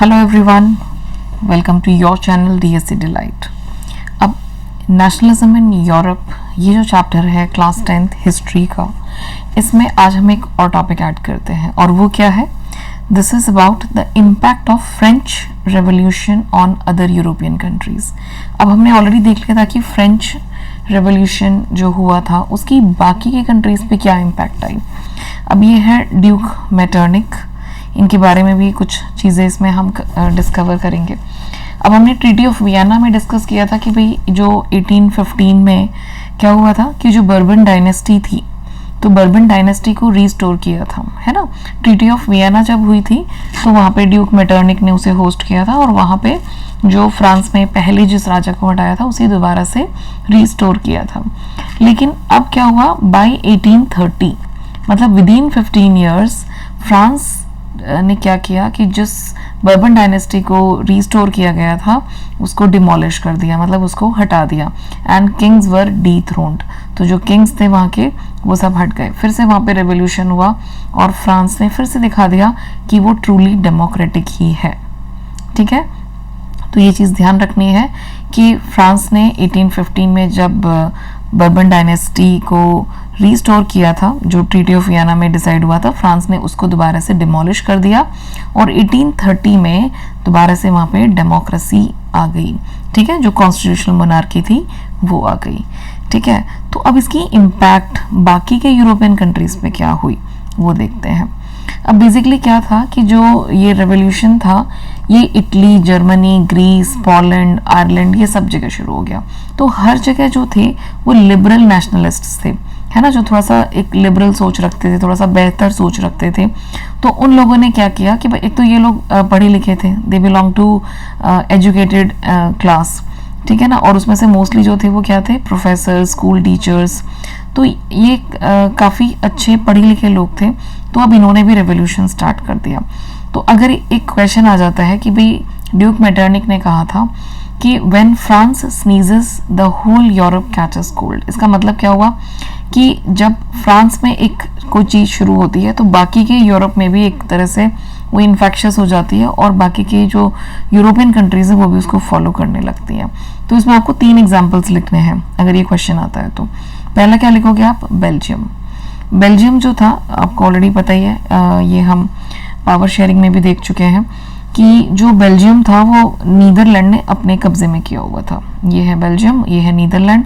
Hello everyone, welcome to your channel DSC delight. अब nationalism in Europe, ये जो chapter है क्लास 10th हिस्ट्री का, इसमें आज हम एक और टॉपिक ऐड करते हैं और वो क्या है? This is about the impact of French revolution on other European countries. अब हमने ऑलरेडी देख लिया था कि फ्रेंच रेवोल्यूशन जो हुआ था उसकी बाकी के कंट्रीज पे क्या इम्पैक्ट आई। अब ये है ड्यूक मेटरनिक, इनके बारे में भी कुछ चीज़ें इसमें हम डिस्कवर करेंगे। अब हमने ट्रीटी ऑफ वियना में डिस्कस किया था कि भाई जो 1815 में क्या हुआ था कि जो बर्बन डायनेस्टी थी, तो बर्बन डायनेस्टी को रीस्टोर किया था, है ना। ट्रीटी ऑफ वियना जब हुई थी तो वहाँ पे ड्यूक मेटरनिक ने उसे होस्ट किया था और वहाँ पे जो फ्रांस में पहले जिस राजा को हटाया था उसे दोबारा से रीस्टोर किया था। लेकिन अब क्या हुआ, बाय 1830 मतलब विद इन 15 ईयर्स फ्रांस ने क्या किया कि जिस बर्बन डायनेस्टी को रीस्टोर किया गया था उसको डिमोलिश कर दिया, मतलब उसको हटा दिया। एंड किंग्स वर डीथ्रोन्ड, तो जो किंग्स थे वहाँ के वो सब हट गए। फिर से वहाँ पे रेवोल्यूशन हुआ और फ्रांस ने फिर से दिखा दिया कि वो ट्रूली डेमोक्रेटिक ही है। ठीक है, तो ये चीज़ ध्यान रखनी है कि फ्रांस ने 1815 में जब बर्बन डायनेस्टी को रीस्टोर किया था, जो ट्रीटी ऑफ वियना में डिसाइड हुआ था, फ्रांस ने उसको दोबारा से डिमोलिश कर दिया और 1830 में दोबारा से वहाँ पे डेमोक्रेसी आ गई। ठीक है, जो कॉन्स्टिट्यूशनल मोनार्की थी वो आ गई। ठीक है, तो अब इसकी इम्पैक्ट बाकी के यूरोपियन कंट्रीज पे क्या हुई वो देखते हैं। अब बेसिकली क्या था कि जो ये रेवोल्यूशन था ये Italy, Germany, Greece, Poland, Ireland, ये सब जगह शुरू हो गया। तो हर जगह जो थे वो लिबरल नेशनलिस्ट्स थे, है ना, जो थोड़ा सा एक लिबरल सोच रखते थे, थोड़ा सा बेहतर सोच रखते थे। तो उन लोगों ने क्या किया कि भाई एक तो ये लोग पढ़े लिखे थे, they belong to educated class, ठीक है ना, और उसमें से मोस्टली जो थे वो क्या थे, प्रोफेसर, स्कूल टीचर्स। तो ये काफ़ी अच्छे पढ़े लिखे लोग थे। तो अब इन्होंने भी रेवोल्यूशन स्टार्ट कर दिया। तो अगर एक क्वेश्चन आ जाता है कि भाई ड्यूक मेटरनिक ने कहा था कि when France sneezes the whole Europe catches cold, इसका मतलब क्या हुआ कि जब फ्रांस में एक कोई चीज़ शुरू होती है तो बाकी के यूरोप में भी एक तरह से वो इन्फेक्शस हो जाती है और बाकी के जो यूरोपियन कंट्रीज हैं वो भी उसको फॉलो करने लगती हैं। तो इसमें आपको 3 एग्जाम्पल्स लिखने हैं अगर ये क्वेश्चन आता है तो। पहला क्या लिखोगे आप? बेल्जियम। बेल्जियम जो था आपको ऑलरेडी पता ही है, ये हम पावर शेयरिंग में भी देख चुके हैं कि जो बेल्जियम था वो नीदरलैंड ने अपने कब्जे में किया हुआ था। ये है बेल्जियम, ये है नीदरलैंड।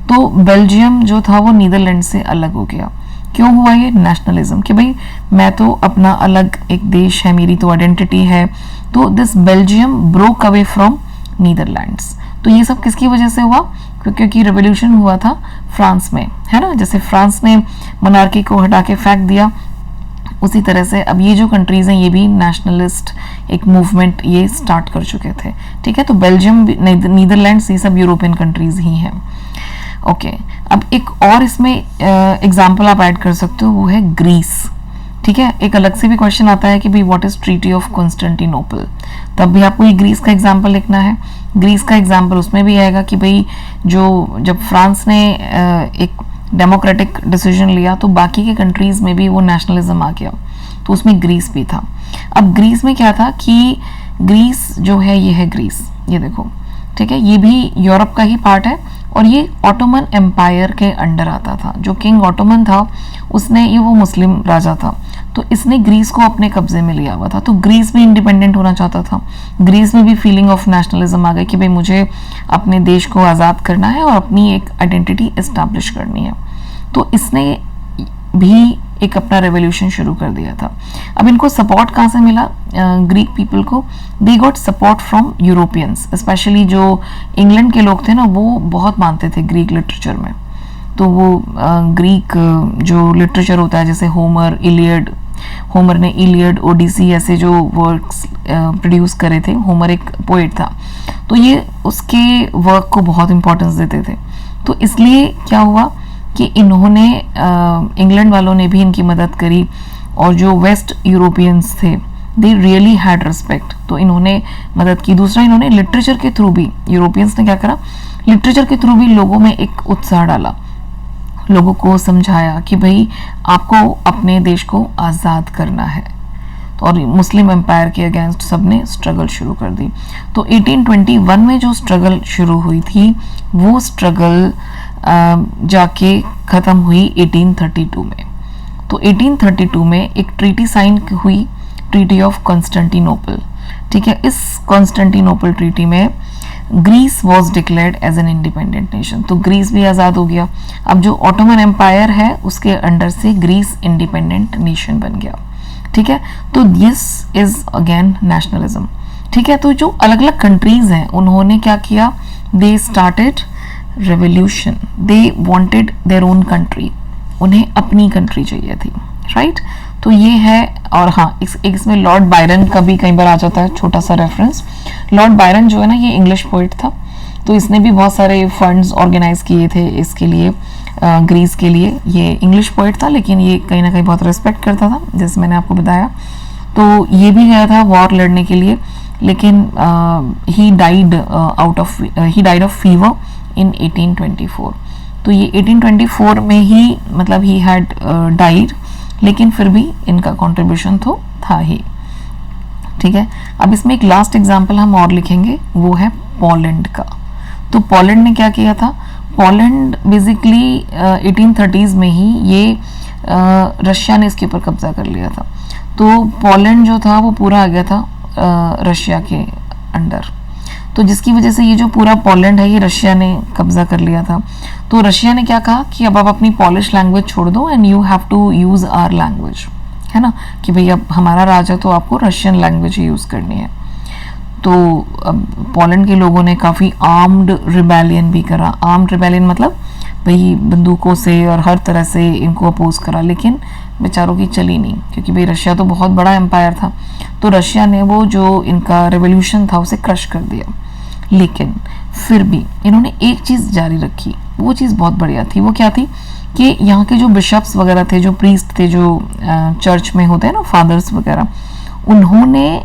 तो बेल्जियम जो था वो नीदरलैंड से अलग हो गया। क्यों हुआ ये? नेशनलिज्म, कि भाई मैं तो अपना अलग एक देश है, मेरी तो आइडेंटिटी है। तो this Belgium broke away from Netherlands. तो ये सब किसकी वजह से हुआ? क्योंकि रेवोल्यूशन हुआ था फ्रांस में, है ना। जैसे फ्रांस ने मोनार्की को हटा के फेंक दिया, उसी तरह से अब ये जो कंट्रीज हैं ये भी नेशनलिस्ट एक मूवमेंट ये स्टार्ट कर चुके थे। ठीक है, तो बेल्जियम, नीदरलैंड्स, ये सब यूरोपियन कंट्रीज ही हैं। ओके, अब एक और इसमें एग्जांपल आप ऐड कर सकते हो, वो है ग्रीस। ठीक है, एक अलग से भी क्वेश्चन आता है कि भाई what is treaty of Constantinople, तब भी आपको ये ग्रीस का एग्जांपल लिखना है। ग्रीस का एग्जांपल उसमें भी आएगा कि भाई जब फ्रांस ने एक डेमोक्रेटिक डिसीजन लिया तो बाकी के कंट्रीज में भी वो नेशनलिज्म आ गया, तो उसमें ग्रीस भी था। अब ग्रीस में क्या था कि ग्रीस जो है, ये है ग्रीस, ये देखो, ठीक है, ये भी यूरोप का ही पार्ट है और ये ऑटोमन एम्पायर के अंडर आता था। जो किंग ऑटोमन था उसने, ये वो मुस्लिम राजा था, तो इसने ग्रीस को अपने कब्जे में लिया हुआ था। तो ग्रीस भी इंडिपेंडेंट होना चाहता था, ग्रीस में भी फीलिंग ऑफ नेशनलिज्म आ गई कि भाई मुझे अपने देश को आज़ाद करना है और अपनी एक आइडेंटिटी इस्टेब्लिश करनी है। तो इसने भी एक अपना रेवोल्यूशन शुरू कर दिया था। अब इनको सपोर्ट कहाँ से मिला? ग्रीक पीपल को they got support from Europeans, specially जो इंग्लैंड के लोग थे ना वो बहुत मानते थे ग्रीक लिटरेचर में। तो वो ग्रीक जो लिटरेचर होता है, जैसे होमर, इलियड, होमर ने इलियड, ओडिसी ऐसे जो वर्क्स प्रोड्यूस करे थे, होमर एक पोएट था, तो ये उसके वर्क को बहुत इंपॉर्टेंस देते थे। तो इसलिए क्या हुआ कि इन्होंने इंग्लैंड वालों ने भी इनकी मदद करी और जो वेस्ट यूरोपियंस थे दे रियली हैड रिस्पेक्ट, तो इन्होंने मदद की। दूसरा, इन्होंने लिटरेचर के थ्रू भी, यूरोपियंस ने क्या करा, लिटरेचर के थ्रू भी लोगों में एक उत्साह डाला, लोगों को समझाया कि भाई आपको अपने देश को आज़ाद करना है। और मुस्लिम एम्पायर के अगेंस्ट सबने स्ट्रगल शुरू कर दी। तो 1821 में जो स्ट्रगल शुरू हुई थी वो स्ट्रगल जाके ख़त्म हुई 1832 में। तो 1832 में एक ट्रीटी साइन हुई, ट्रीटी ऑफ कॉन्स्टेंटिनोपल। ठीक है, इस कॉन्स्टेंटिनोपल ट्रीटी में Greece was declared as an independent nation. तो ग्रीस भी आज़ाद हो गया। अब जो ऑटोमन एम्पायर है उसके अंडर से ग्रीस इंडिपेंडेंट नेशन बन गया। ठीक है, तो दिस इज अगेन नेशनलिज्म। ठीक है, तो जो अलग अलग कंट्रीज हैं उन्होंने क्या किया, they started revolution, they wanted their own country, उन्हें अपनी कंट्री चाहिए थी। राइट, तो ये है। और हाँ, इसमें लॉर्ड बायरन का भी कई बार आ जाता है छोटा सा रेफरेंस। लॉर्ड बायरन जो है ना, ये इंग्लिश पोइट था, तो इसने भी बहुत सारे फंड्स ऑर्गेनाइज किए थे इसके लिए, ग्रीस के लिए। ये इंग्लिश पोइट था लेकिन ये कहीं ना कहीं बहुत रिस्पेक्ट करता था, जैसे मैंने आपको बताया। तो ये भी गया था वॉर लड़ने के लिए, लेकिन he died of fever in 1824। तो ये 1824 में ही मतलब ही हैड डाइड, लेकिन फिर भी इनका कंट्रीब्यूशन तो था ही। ठीक है, अब इसमें एक लास्ट एग्जांपल हम और लिखेंगे, वो है पोलैंड का। तो पोलैंड ने क्या किया था, पोलैंड बेसिकली 1830s में ही ये रशिया ने इसके ऊपर कब्जा कर लिया था। तो पोलैंड जो था वो पूरा आ गया था रशिया के अंडर। तो जिसकी वजह से ये जो पूरा पोलैंड है ये रशिया ने कब्जा कर लिया था। तो रशिया ने क्या कहा कि अब आप अपनी पॉलिश लैंग्वेज छोड़ दो and you have to use our language, है ना, कि भाई अब हमारा राज है तो आपको रशियन लैंग्वेज ही यूज़ करनी है। तो अब पोलैंड के लोगों ने काफ़ी आर्म्ड रिबेलियन भी करा। आर्म्ड रिबेलियन मतलब भाई बंदूकों से और हर तरह से इनको अपोज करा, लेकिन बेचारों की चली नहीं, क्योंकि भाई रशिया तो बहुत बड़ा एम्पायर था। तो रशिया ने वो जो इनका रेवोल्यूशन था उसे क्रश कर दिया। लेकिन फिर भी इन्होंने एक चीज़ जारी रखी, वो चीज़ बहुत बढ़िया थी। वो क्या थी कि यहाँ के जो बिशप्स वगैरह थे, जो प्रीस्ट थे, जो चर्च में होते हैं ना फादर्स वगैरह, उन्होंने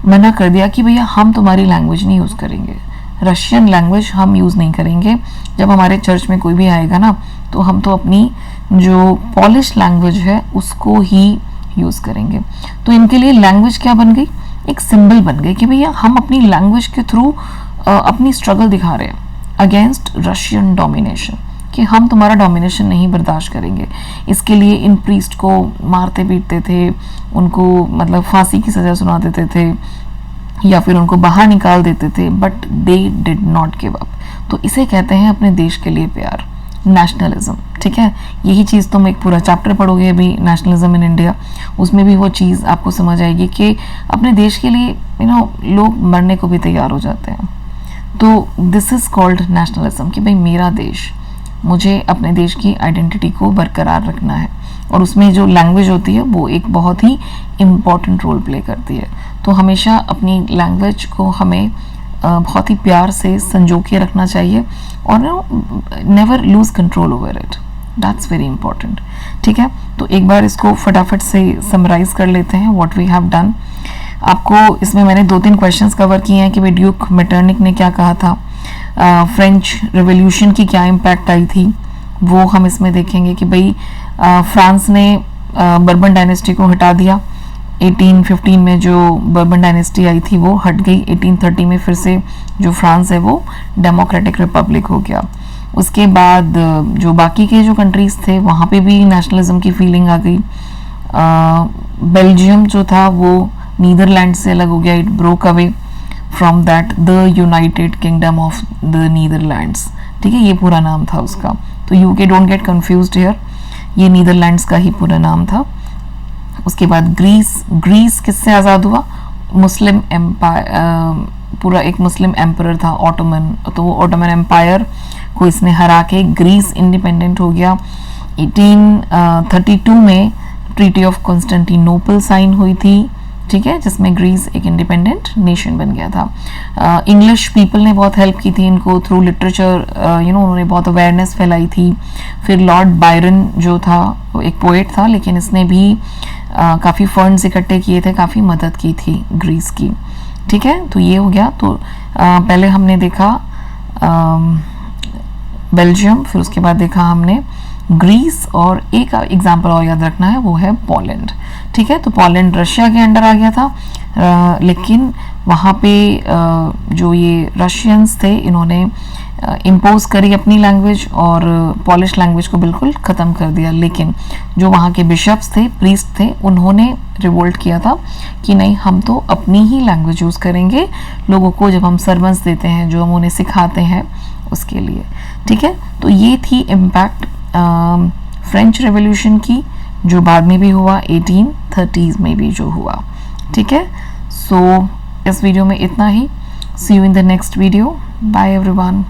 मना कर दिया कि भैया हम तुम्हारी लैंग्वेज नहीं यूज़ करेंगे, रशियन लैंग्वेज हम यूज़ नहीं करेंगे। जब हमारे चर्च में कोई भी आएगा ना तो हम तो अपनी जो पॉलिश लैंग्वेज है उसको ही यूज़ करेंगे। तो इनके लिए लैंग्वेज क्या बन गई, एक सिंबल बन गई कि भैया हम अपनी लैंग्वेज के थ्रू अपनी स्ट्रगल दिखा रहे हैं अगेंस्ट रशियन डोमिनेशन, कि हम तुम्हारा डोमिनेशन नहीं बर्दाश्त करेंगे। इसके लिए इन प्रीस्ट को मारते पीटते थे, उनको मतलब फांसी की सज़ा सुना देते थे या फिर उनको बाहर निकाल देते थे, but they did not give up. तो इसे कहते हैं अपने देश के लिए प्यार, नेशनलिज्म। ठीक है, यही चीज़ तुम एक पूरा चैप्टर पढ़ोगे अभी नेशनलिज्म इन इंडिया, उसमें भी वो चीज़ आपको समझ आएगी कि अपने देश के लिए लोग मरने को भी तैयार हो जाते हैं। तो दिस इज़ कॉल्ड नेशनलिज्म, कि भाई मेरा देश, मुझे अपने देश की आइडेंटिटी को बरकरार रखना है। और उसमें जो लैंग्वेज होती है वो एक बहुत ही इम्पॉर्टेंट रोल प्ले करती है। तो हमेशा अपनी लैंग्वेज को हमें बहुत ही प्यार से संजो के रखना चाहिए और never lose control over it, that's very important. ठीक है, तो एक बार इसको फटाफट से समराइज कर लेते हैं व्हाट वी हैव डन। आपको इसमें मैंने 2-3 क्वेश्चंस कवर किए हैं कि भाई ड्यूक मेटरनिक ने क्या कहा था, फ्रेंच रेवोल्यूशन की क्या इम्पैक्ट आई थी, वो हम इसमें देखेंगे कि भाई फ्रांस ने बर्बन डायनेस्टी को हटा दिया। 1815 में जो बर्बन डायनेस्टी आई थी वो हट गई। 1830 में फिर से जो फ्रांस है वो डेमोक्रेटिक रिपब्लिक हो गया। उसके बाद जो बाकी के जो कंट्रीज़ थे वहाँ पे भी नेशनलिज्म की फीलिंग आ गई। बेल्जियम जो था वो नीदरलैंड से अलग हो गया, it broke away from that, the United kingdom of the Netherlands. ठीक है, ये पूरा नाम था उसका। तो UK don't get confused here, ये नीदरलैंड्स का ही पूरा नाम था। उसके बाद ग्रीस किससे आज़ाद हुआ, मुस्लिम एम्पायर, पूरा एक मुस्लिम एम्परर था ऑटोमन, तो वो ऑटोमन एम्पायर को इसने हरा के ग्रीस इंडिपेंडेंट हो गया। 1832 में ट्रीटी ऑफ कॉन्स्टेंटिनोपल साइन हुई थी, ठीक है, जिसमें ग्रीस एक इंडिपेंडेंट नेशन बन गया था। इंग्लिश पीपल ने बहुत हेल्प की थी इनको थ्रू लिटरेचर, उन्होंने बहुत अवेयरनेस फैलाई थी। फिर लॉर्ड बायरन जो था वो एक पोएट था, लेकिन इसने भी काफ़ी फंड्स इकट्ठे किए थे, काफ़ी मदद की थी ग्रीस की। ठीक है, तो ये हो गया। तो पहले हमने देखा बेल्जियम, फिर उसके बाद देखा हमने ग्रीस, और एक एग्जाम्पल और याद रखना है, वो है पोलैंड। ठीक है, तो पोलैंड रशिया के अंडर आ गया था, लेकिन वहाँ पे जो ये रशियंस थे, इन्होंने इम्पोज करी अपनी लैंग्वेज और पॉलिश लैंग्वेज को बिल्कुल ख़त्म कर दिया। लेकिन जो वहाँ के बिशप्स थे, प्रीस्ट थे, उन्होंने रिवोल्ट किया था कि नहीं, हम तो अपनी ही लैंग्वेज यूज़ करेंगे लोगों को जब हम सर्मन्स देते हैं, जो हम उन्हें सिखाते हैं उसके लिए। ठीक है, तो ये थी इम्पैक्ट फ्रेंच रेवोल्यूशन की, जो बाद में भी हुआ, 1830s में भी जो हुआ। ठीक है, सो इस वीडियो में इतना ही। See you in the next video. Bye everyone.